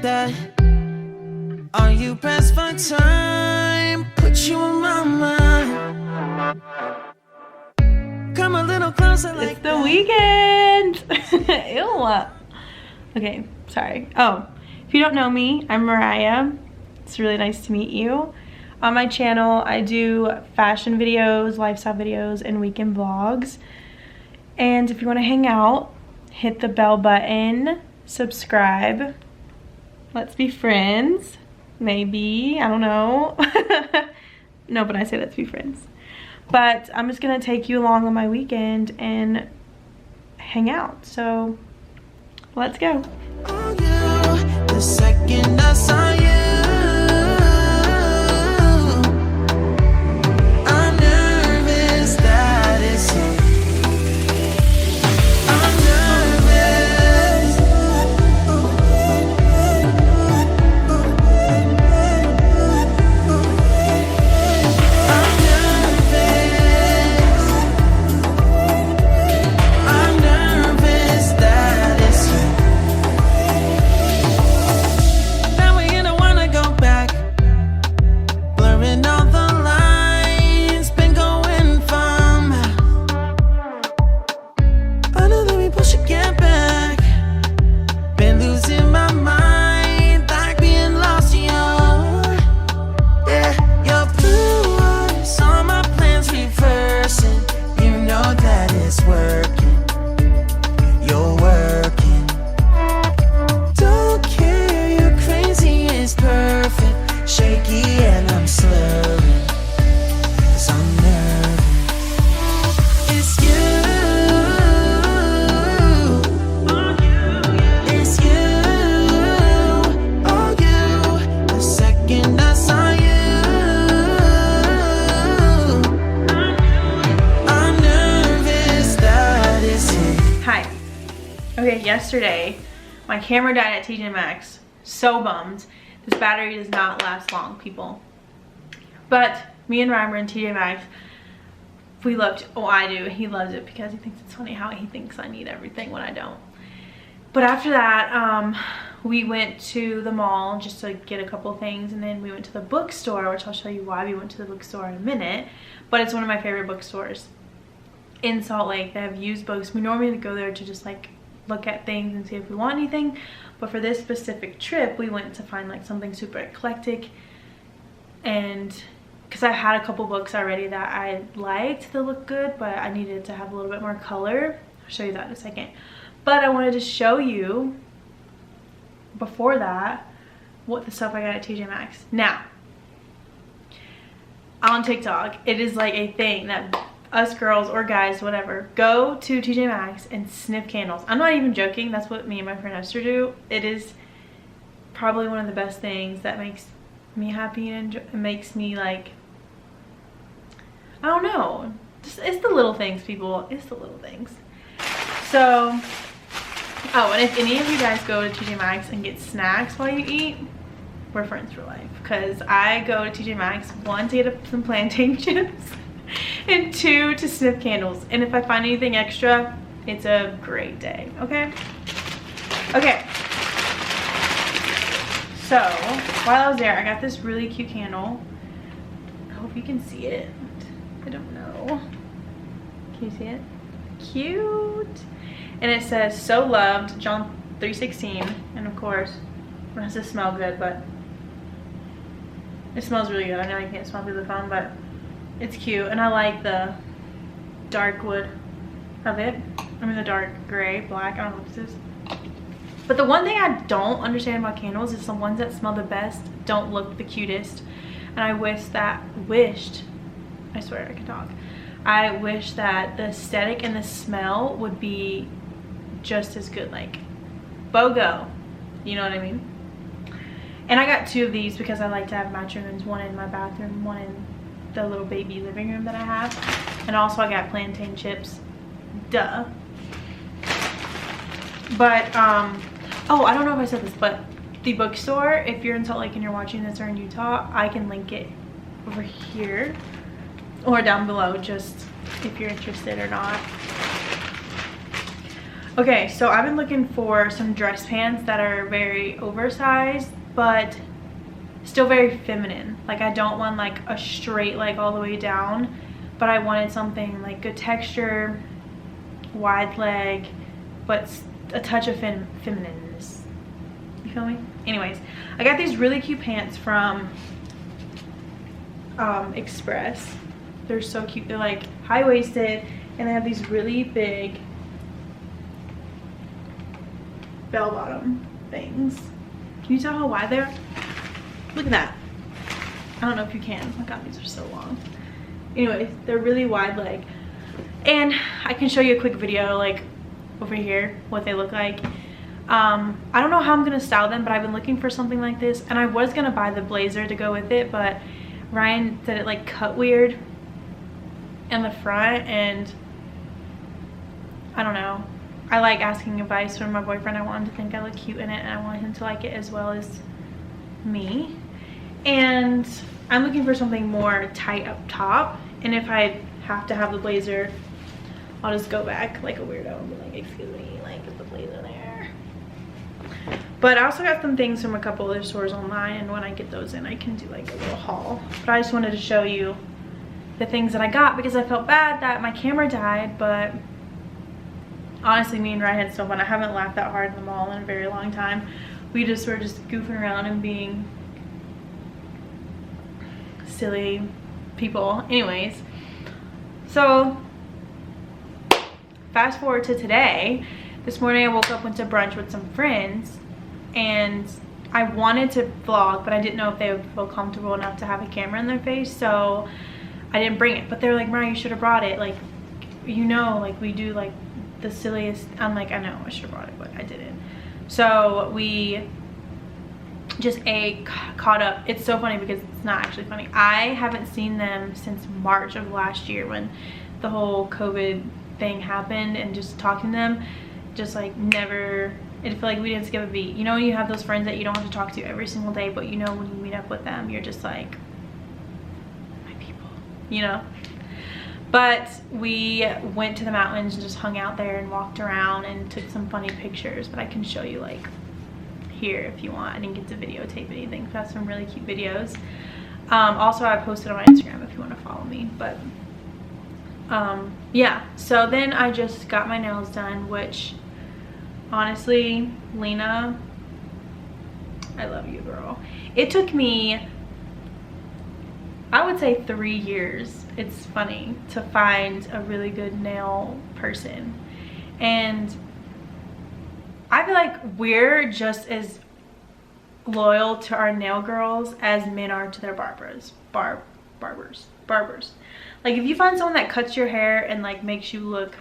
like that? Are you pressed for time? Put you in my mind. Come a little closer like it's the weekend. Ew. Okay, sorry. Oh, if you don't know me, I'm Mariah. It's really nice to meet you. On my channel, I do fashion videos, lifestyle videos, and weekend vlogs. And if you want to hang out, hit the bell button, subscribe. Let's be friends. Maybe, I don't know. No, but I say let's be friends. But I'm just gonna take you along on my weekend and hang out. So let's go. Oh, you, the second I saw you, I'm nervous that it's you. I'm nervous. I'm nervous that it's you. Now we don't wanna go back, blurring all the lines, been going from. I know that we both should get back. Been losing my mind, like being lost in your, yeah, your blue eyes. All my plans reversing. You know that it's working. You're working. Don't care, you're crazy, it's perfect. Shaky and I'm slurring, 'cause I'm nervous. It's you. It's you. Oh, you. The second I saw you, I'm nervous that it's you. Hi. Okay, yesterday my camera died at TJ Maxx. So bummed. This battery does not last long, people. But me and Ryan were in TJ Maxx. We loved, oh, I do. He loves it because he thinks it's funny how he thinks I need everything when I don't. But after that, we went to the mall just to get a couple things, and then we went to the bookstore, which I'll show you why we went to the bookstore in a minute. But it's one of my favorite bookstores in Salt Lake. They have used books. We normally go there to just like look at things and see if we want anything, but for this specific trip we went to find like something super eclectic, and because I had a couple books already that I liked that looked good, but I needed to have a little bit more color. I'll show you that in a second. But I wanted to show you before that what the stuff I got at TJ Maxx. Now on TikTok, it is like a thing that us girls or guys, whatever, go to TJ Maxx and sniff candles. I'm not even joking. That's what me and my friend Esther do. It is probably one of the best things that makes me happy and it makes me like, I don't know. Just, it's the little things, people. It's the little things. So, oh, and if any of you guys go to TJ Maxx and get snacks while you eat, we're friends for life. Because I go to TJ Maxx, one, to get some plantain chips, and two, to sniff candles. And if I find anything extra, it's a great day. Okay. So while I was there, I got this really cute candle. I hope you can see it. I don't know. Can you see it? Cute. And it says "So loved," John 3:16, and of course it has to smell good, but it smells really good. I know you can't smell through the phone, but it's cute, and I like the dark wood of it. I mean the dark gray, black, I don't know what this is. But the one thing I don't understand about candles is the ones that smell the best don't look the cutest. And I wished, I swear I can talk. I wish that the aesthetic and the smell would be just as good, like BOGO, you know what I mean? And I got two of these because I like to have matching rooms, one in my bathroom, one in the little baby living room that I have. And also I got plantain chips, duh. But oh, I don't know if I said this, but the bookstore, if you're in Salt Lake and you're watching this or in Utah, I can link it over here or down below, just if you're interested or not. Okay, so I've been looking for some dress pants that are very oversized, but still very feminine. Like I don't want like a straight leg all the way down, but I wanted something like good texture, wide leg, but a touch of feminineness. You feel me? Anyways, I got these really cute pants from Express. They're so cute. They're like high-waisted and they have these really big bell-bottom things. Can you tell how wide they are? Look at that. I don't know if you can. Oh my god, these are so long. Anyways, they're really wide leg. And I can show you a quick video like over here what they look like. I don't know how I'm gonna style them, but I've been looking for something like this, and I was gonna buy the blazer to go with it, but Ryan said it like cut weird in the front, and I don't know. I like asking advice from my boyfriend. I want him to think I look cute in it, and I want him to like it as well as me. And I'm looking for something more tight up top, and if I have to have the blazer, I'll just go back like a weirdo and be like, excuse me, like, is the blazer there? But I also got some things from a couple other stores online, and when I get those in, I can do like a little haul. But I just wanted to show you the things that I got because I felt bad that my camera died, but honestly, me and Ryan had so fun. I haven't laughed that hard in the mall in a very long time. We just were just goofing around and being silly people. Anyways, so fast forward to today. This morning I woke up, went to brunch with some friends, and I wanted to vlog, but I didn't know if they would feel comfortable enough to have a camera in their face, so I didn't bring it. But they were like, Mariah, you should have brought it. Like, you know, like we do like the silliest. I'm like, I know I should have brought it, but I didn't. So we just caught up. It's so funny because it's not actually funny. I haven't seen them since March of last year when the whole COVID thing happened, and just talking to them, just like never, it felt like we didn't skip a beat. You know, when you have those friends that you don't have to talk to every single day, but you know when you meet up with them, you're just like, my people, you know? But we went to the mountains and just hung out there and walked around and took some funny pictures, but I can show you like here if you want. I didn't get to videotape anything, but that's some really cute videos. Also, I posted on my Instagram if you want to follow me. But yeah, so then I just got my nails done, which honestly, Lena, I love you, girl. It took me, I would say 3 years, it's funny, to find a really good nail person. And I feel like we're just as loyal to our nail girls as men are to their barbers. Like, if you find someone that cuts your hair and like makes you look,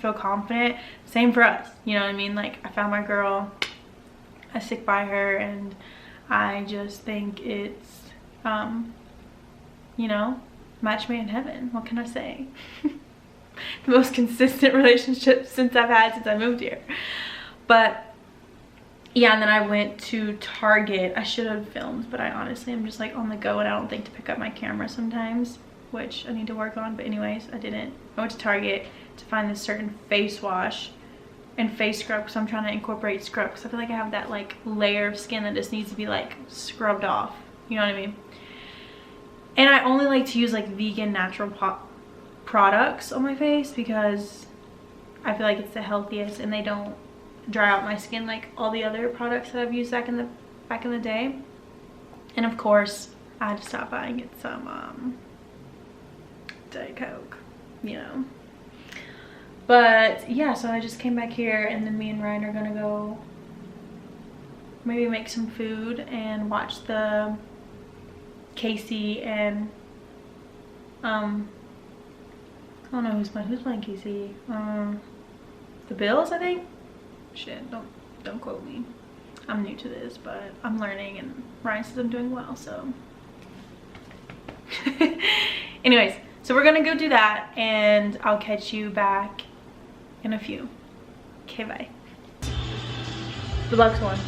feel confident, same for us, you know what I mean? Like, I found my girl, I stick by her, and I just think it's you know, match made in heaven. What can I say? The most consistent relationship since I moved here. But yeah, and then I went to Target. I should have filmed, but I honestly am just like on the go, and I don't think to pick up my camera sometimes, which I need to work on. But anyways, I didn't. I went to Target to find this certain face wash and face scrub, because I'm trying to incorporate scrub, because I feel like I have that like layer of skin that just needs to be like scrubbed off, you know what I mean? And I only like to use like vegan natural products on my face because I feel like it's the healthiest, and they don't dry out my skin like all the other products that I've used back in the day. And of course, I had to stop by and get some Diet Coke, you know. But yeah, so I just came back here, and then me and Ryan are gonna go maybe make some food and watch the Casey and I don't know who's playing Casey. The Bills, I think. Shit, don't quote me. I'm new to this, but I'm learning, and Ryan says I'm doing well, so anyways, so we're gonna go do that, and I'll catch you back in a few. Okay, bye. The Bucks won.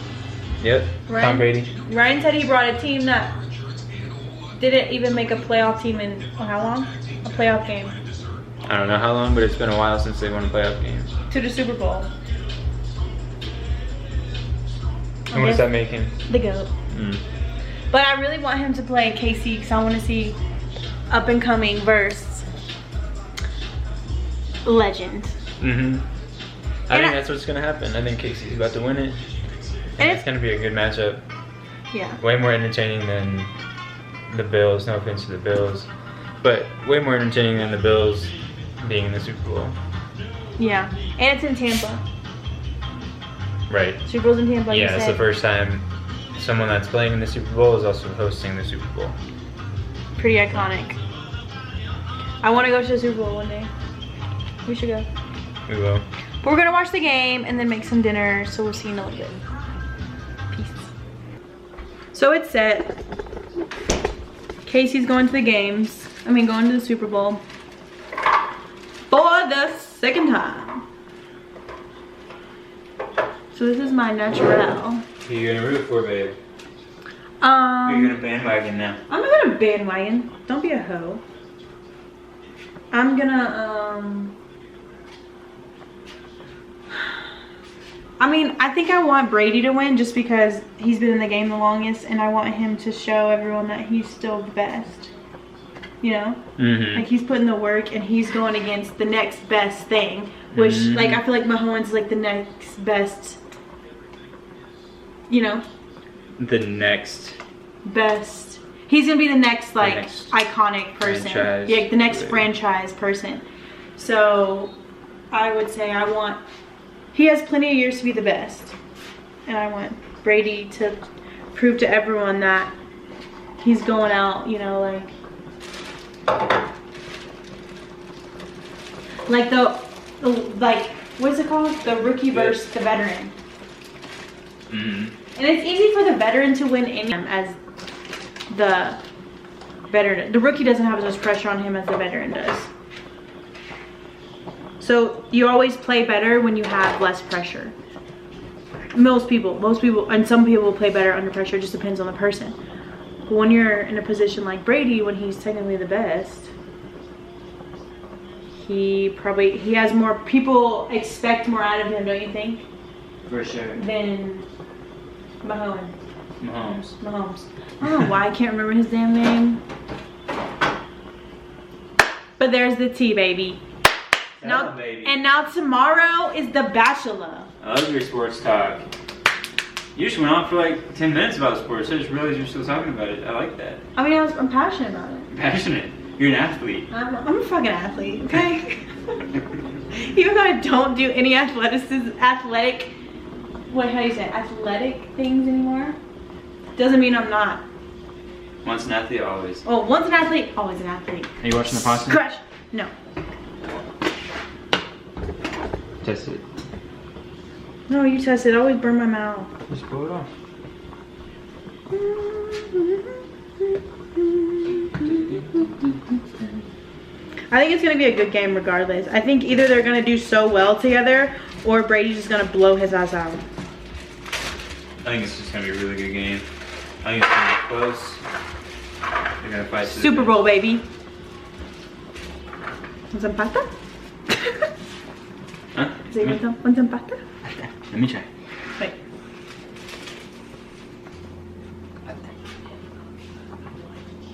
Yep. Tom Brady. Ryan said he brought a team that didn't even make a playoff team in how long? A playoff game. I don't know how long, but it's been a while since they won a playoff game. To the Super Bowl. And what does that make him? The GOAT. Mm. But I really want him to play KC because I want to see up and coming versus legend. Mm-hmm. I think that's what's gonna happen. I think Casey's about to win it. And it's gonna be a good matchup. Yeah. Way more entertaining than the Bills. No offense to the Bills, but way more entertaining than the Bills being in the Super Bowl. Yeah, and it's in Tampa. Right. Super Bowl's in Tampa. Yeah, it's the first time someone that's playing in the Super Bowl is also hosting the Super Bowl. Pretty iconic. I want to go to the Super Bowl one day. We should go. We will. But we're gonna watch the game and then make some dinner, so we'll see you in a little bit. Peace. So it's set. Casey's going to the games. Going to the Super Bowl for the second time. So this is my natural. Who are you gonna root for, babe? Who Um, are you gonna bandwagon now? I'm not gonna bandwagon. Don't be a hoe. I'm gonna I think I want Brady to win just because he's been in the game the longest, and I want him to show everyone that he's still the best. You know? Mm-hmm. Like, he's putting the work and he's going against the next best thing, which like I feel like Mahomes is like the next best, you know? The next Best. He's gonna be the next like next iconic person. franchise. Yeah, the next Right. franchise person. So I would say he has plenty of years to be the best. And I want Brady to prove to everyone that he's going out, you know, like the what is it called? The rookie versus the veteran. Mm-hmm. And it's easy for the veteran to win as the veteran. The rookie doesn't have as much pressure on him as the veteran does. So you always play better when you have less pressure. Most people, and some people play better under pressure. It just depends on the person. But when you're in a position like Brady, when he's technically the best, he has more, people expect more out of him, don't you think? For sure. Than Mahomes. I don't know why I can't remember his damn name. But there's the tea, baby. Now, baby. And now tomorrow is The Bachelor. I love your sports talk. You just went on for like 10 minutes about sports. I just realized you're still talking about it. I like that. I'm passionate about it. Passionate. You're an athlete. I'm a fucking athlete, okay? Even though I don't do any athletic things anymore, doesn't mean I'm not. Once an athlete, always. Oh, once an athlete, always an athlete. Are you watching the pasta? Crush. No. Test it. No, you test it. I always burn my mouth. Just pull it off. I think it's going to be a good game regardless. I think either they're going to do so well together or Brady's just going to blow his ass out. I think it's just going to be a really good game. I think it's going to be close. They're going to fight to the Super finish. Bowl, baby. Want some pasta? Huh? Say, want some pasta? Let me try. Wait.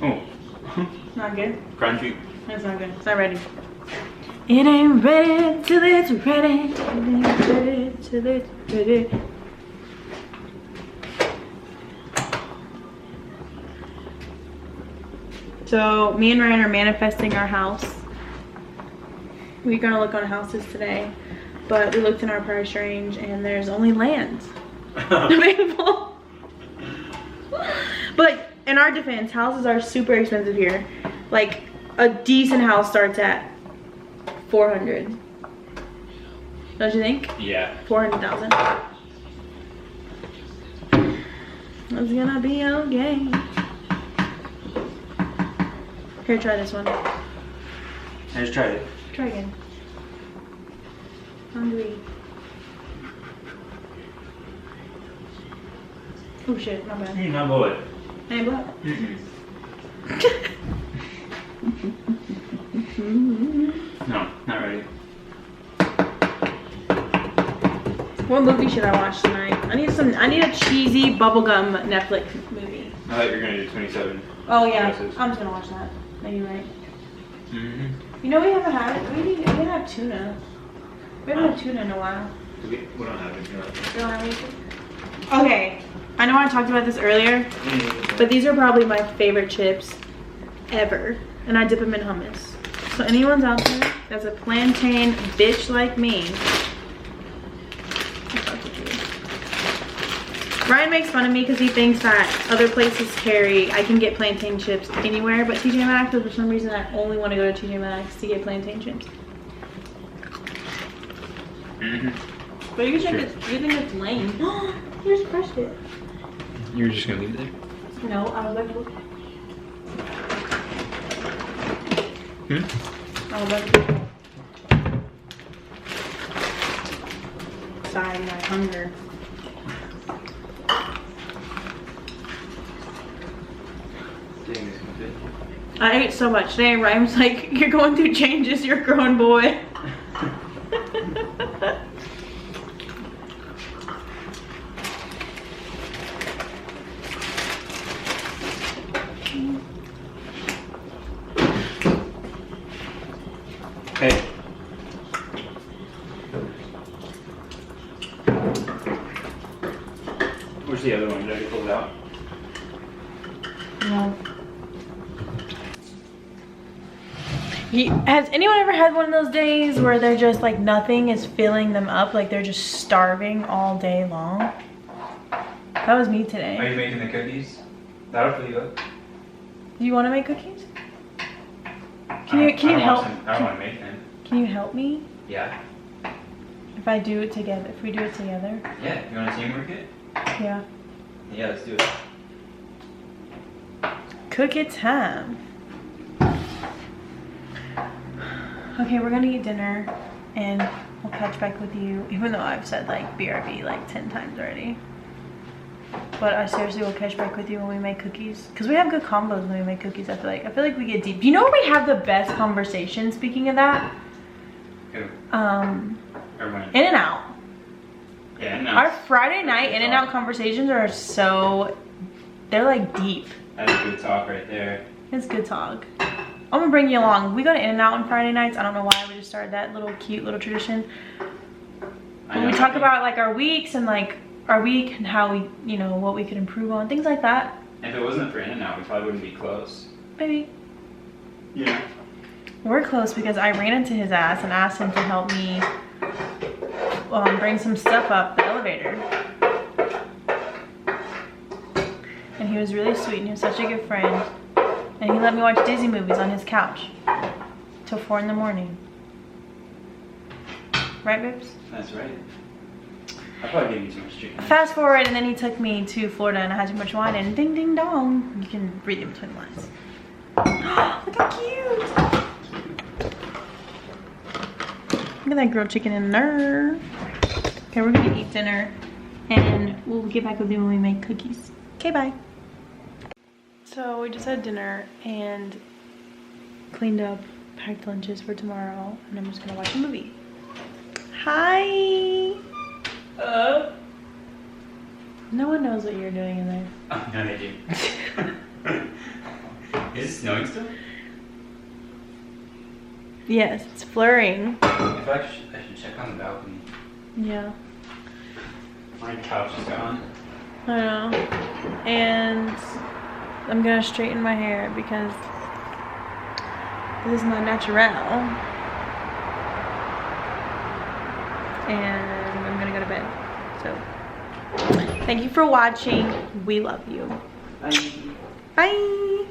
Oh. Not good? Crunchy. It's not good. It's not ready. It ain't ready till it's ready. It ain't ready till it's ready. So me and Ryan are manifesting our house. We're gonna look on houses today, but we looked in our price range and there's only land available. But in our defense, houses are super expensive here. Like a decent house starts at 400. Don't you think? Yeah. 400,000. It's gonna be okay. Here, try this one. I just tried it. Try again. Hungry. Oh shit, my bad. My boy. Hey, what? No, not ready. What movie should I watch tonight? I need a cheesy bubblegum Netflix movie. I thought you were gonna do 27. Oh yeah, Dresses. I'm just gonna watch that. No, you're right. Mm-hmm. You know we haven't had it. We didn't have tuna. We haven't had tuna in a while. We don't have it. We don't have anything. Okay, I know I talked about this earlier, but these are probably my favorite chips ever, and I dip them in hummus. So anyone's out there that's a plantain bitch like me. Ryan makes fun of me because he thinks that other places carry, I can get plantain chips anywhere but TJ Maxx, but for some reason I only want to go to TJ Maxx to get plantain chips. But you think it's lame. You just crushed it. You were just gonna leave it there? No, I was like, I was like, sorry, my hunger. I ate so much today. Ryan was like, you're going through changes, you're a grown boy. Hey. Where's the other one? Did I get pulled out? No. Has anyone ever had one of those days where they're just like nothing is filling them up, like they're just starving all day long? That was me today. Are you making the cookies? That'll fill you up. Do you want to make cookies? Can you help? I don't want to make them. Can you help me Yeah. if I do it together? If we do it together? Yeah. You want to teamwork it? Yeah. Yeah, let's do it. Cook it time. Okay, we're gonna eat dinner and we'll catch back with you, even though I've said like BRB like 10 times already. But I seriously will catch back with you when we make cookies. Because we have good combos when we make cookies, I feel like we get deep. You know where we have the best conversation, speaking of that? Who? Everyone. In-N-Out. Yeah, no. Our Friday night In-N-Out conversations are so, they're like deep. That's a good talk right there. It's good talk. I'm gonna bring you along. We go to In-N-Out on Friday nights. I don't know why we just started that little cute little tradition. When we talk about like our weeks and like our week and how we, you know, what we could improve on, things like that. If it wasn't for In-N-Out, we probably wouldn't be close. Baby. Yeah. We're close because I ran into his ass and asked him to help me bring some stuff up the elevator. And he was really sweet and he was such a good friend. And he let me watch Disney movies on his couch till 4 in the morning. Right, babes? That's right. I probably gave you too much chicken. Fast forward, and then he took me to Florida and I had too much wine and ding ding dong. You can read in between the lines. Look how cute. Look at that grilled chicken in there. Okay, we're gonna eat dinner and we'll get back with you when we make cookies. Okay, bye. So we just had dinner and cleaned up, packed lunches for tomorrow, and I'm just gonna watch a movie. Hi. No one knows what you're doing in there. Oh, no, they do. Is it snowing still? Yes, it's flurrying. I feel like I should check on the balcony. Yeah, My couch is gone. I know. And I'm gonna straighten my hair because this is not natural. And I'm gonna go to bed. So, thank you for watching. We love you. Bye. Bye.